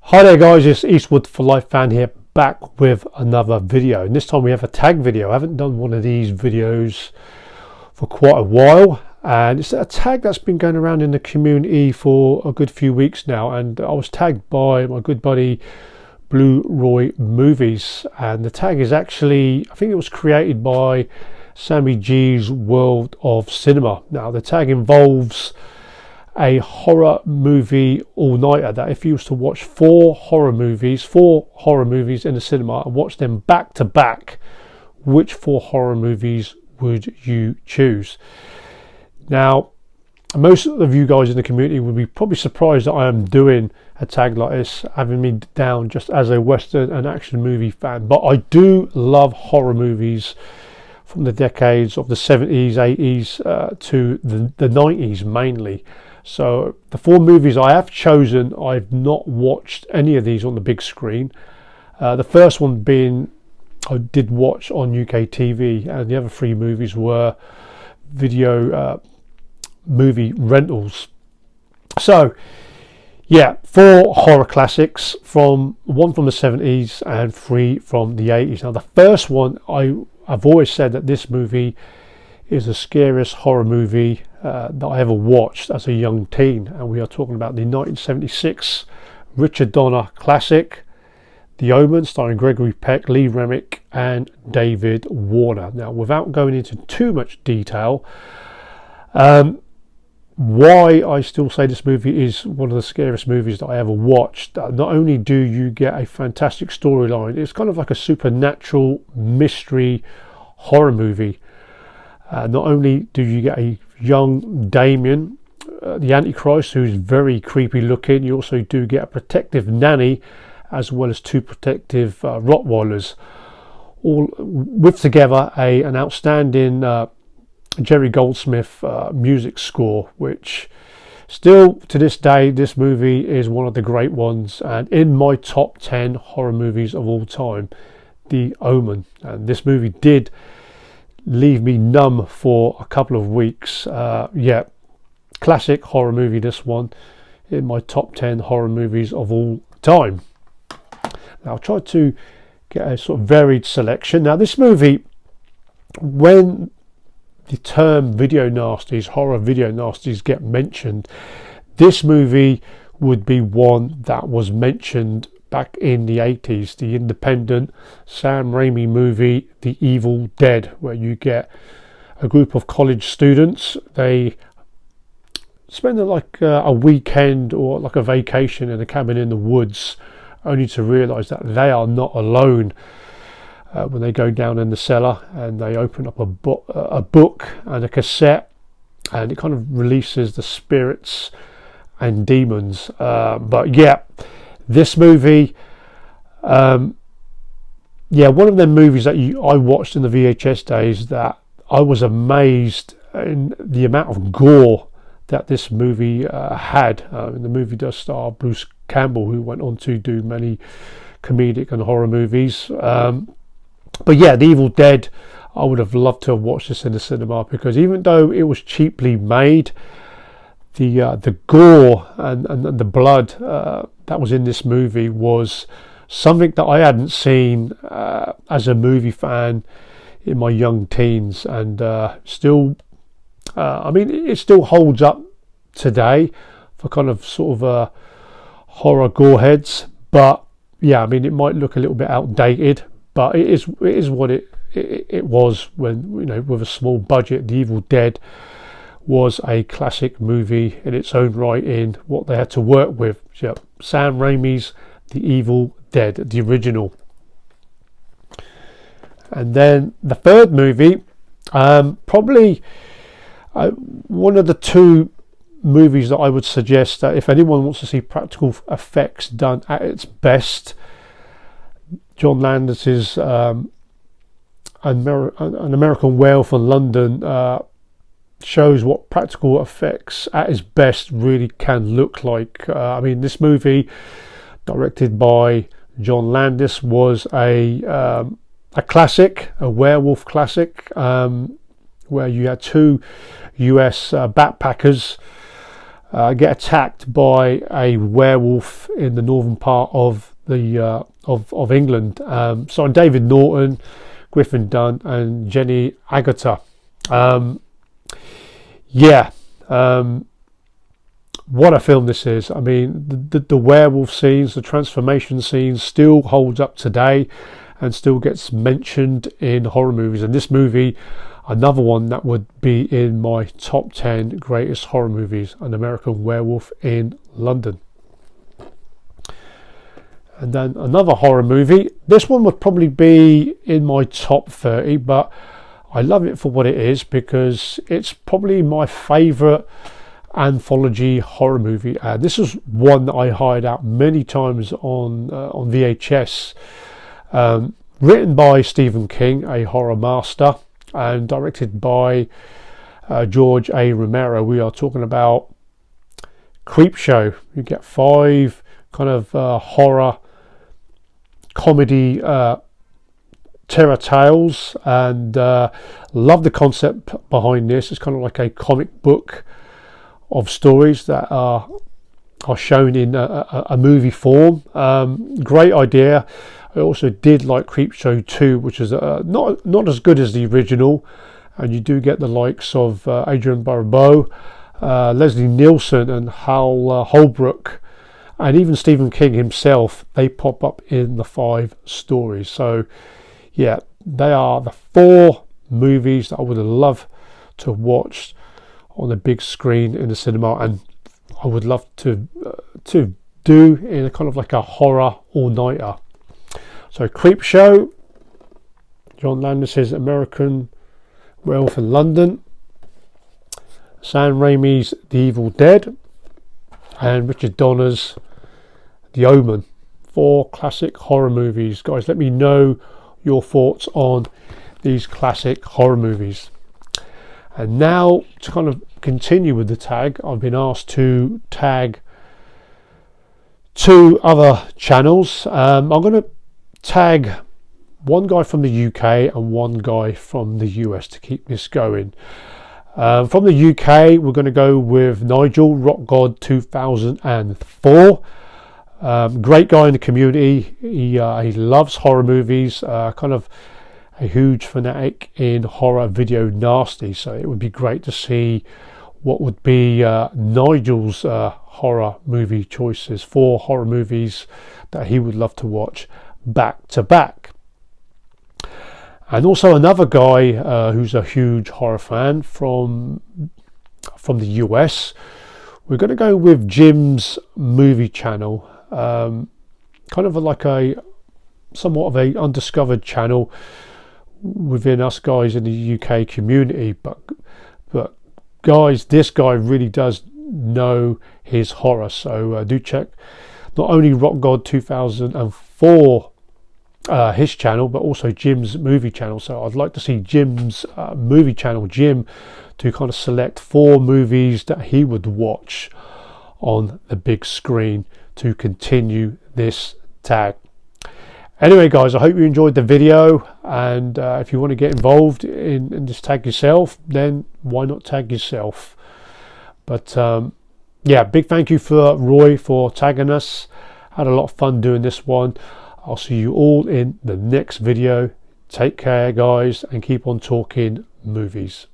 Hi there guys, it's Eastwood for Life fan here, back with another video, and this time we have a tag video. I haven't done one of these videos for quite a while, and it's a tag that's been going around in the community for a good few weeks now, and I was tagged by my good buddy Blue Roy Movies, and the tag is actually, I think it was created by Sammy G's World of Cinema. Now the tag involves a horror movie all-nighter, that if you was to watch four horror movies in the cinema and watch them back to back, which four horror movies would you choose? Now most of you guys in the community would be probably surprised that I am doing a tag like this, having me down just as a western and action movie fan, but I do love horror movies from the decades of the 70s, 80s to the 90s mainly. So the four movies I have chosen, I've not watched any of these on the big screen. The first one being I did watch on UK TV, and the other three movies were video movie rentals. So yeah, four horror classics, one from the 70s and three from the 80s. Now the first one, I've always said that this movie is the scariest horror movie that I ever watched as a young teen, and we are talking about the 1976 Richard Donner classic, The Omen, starring Gregory Peck, Lee Remick and David Warner. Now without going into too much detail, why I still say this movie is one of the scariest movies that I ever watched. Not only do you get a fantastic storyline, it's kind of like a supernatural mystery horror movie. Not only do you get a young Damien, the Antichrist, who's very creepy looking, you also do get a protective nanny as well as two protective Rottweilers, all with together an outstanding Jerry Goldsmith music score, which still to this day, this movie is one of the great ones, and in my top 10 horror movies of all time, The Omen. And this movie did leave me numb for a couple of weeks. Yeah, classic horror movie, this one, in my top 10 horror movies of all time. Now I'll try to get a sort of varied selection. Now this movie, when the term video nasties, horror video nasties, get mentioned, this movie would be one that was mentioned back in the 80s, the independent Sam Raimi movie The Evil Dead, where you get a group of college students. They spend like a weekend or like a vacation in a cabin in the woods, only to realise that they are not alone when they go down in the cellar and they open up a book and a cassette, and it kind of releases the spirits and demons. But yeah, this movie, one of them movies that I watched in the VHS days, that I was amazed in the amount of gore that this movie had. The movie does star Bruce Campbell, who went on to do many comedic and horror movies. But yeah, The Evil Dead, I would have loved to have watched this in the cinema, because even though it was cheaply made, the gore and the blood that was in this movie was something that I hadn't seen as a movie fan in my young teens, and still, I mean, it still holds up today for kind of sort of horror gore heads. But yeah, I mean, it might look a little bit outdated, but it is what it was when, you know, with a small budget. The Evil Dead was a classic movie in its own right, in what they had to work with. So, Sam Raimi's The Evil Dead, the original. And then the third movie, probably one of the two movies that I would suggest that if anyone wants to see practical effects done at its best, John Landis's An American Werewolf in London shows what practical effects at its best really can look like. I mean, this movie, directed by John Landis, was a classic, a werewolf classic, where you had two US backpackers get attacked by a werewolf in the northern part of the of England. Starring David Norton, Griffin Dunn, and Jenny Agutter. What a film this is. I mean, the werewolf scenes, the transformation scenes still holds up today and still gets mentioned in horror movies. And this movie, another one that would be in my top 10 greatest horror movies, An American Werewolf in London. And then another horror movie. This one would probably be in my top 30, but I love it for what it is because it's probably my favourite anthology horror movie. This is one that I hired out many times on VHS. Written by Stephen King, a horror master, and directed by George A. Romero. We are talking about Creepshow. You get 5 kind of horror comedy terror tales, and love the concept behind this. It's kind of like a comic book of stories that are shown in a movie form. Great idea. I also did like Creepshow 2, which is not as good as the original, and you do get the likes of Adrian Barbeau, Leslie Nielsen, and Hal Holbrook, and even Stephen King himself. They pop up in the 5 stories. So yeah, they are the 4 movies that I would love to watch on the big screen in the cinema, and I would love to do in a kind of like a horror all-nighter. So Creepshow, John Landis's American Werewolf in London, Sam Raimi's The Evil Dead, and Richard Donner's The Omen. 4 classic horror movies. Guys, let me know your thoughts on these classic horror movies. And now, to kind of continue with the tag, I've been asked to tag 2 other channels. I'm going to tag one guy from the UK and one guy from the US to keep this going. From the UK, we're going to go with Nigel, Rock God 2004. Great guy in the community. He loves horror movies, kind of a huge fanatic in horror video nasty, so it would be great to see what would be Nigel's horror movie choices. 4 horror movies that he would love to watch back to back. And also another guy who's a huge horror fan from the US. We're going to go with Jim's movie channel, kind of like a somewhat of a undiscovered channel within us guys in the UK community, but guys, this guy really does know his horror, so do check not only Rock God 2004 his channel, but also Jim's movie channel. So I'd like to see Jim's movie channel, Jim, to kind of select 4 movies that he would watch on the big screen to continue this tag. Anyway guys, I hope you enjoyed the video, and if you want to get involved in this tag yourself, then why not tag yourself? But yeah, big thank you for Roy for tagging us. Had a lot of fun doing this one. I'll see you all in the next video. Take care guys, and keep on talking movies.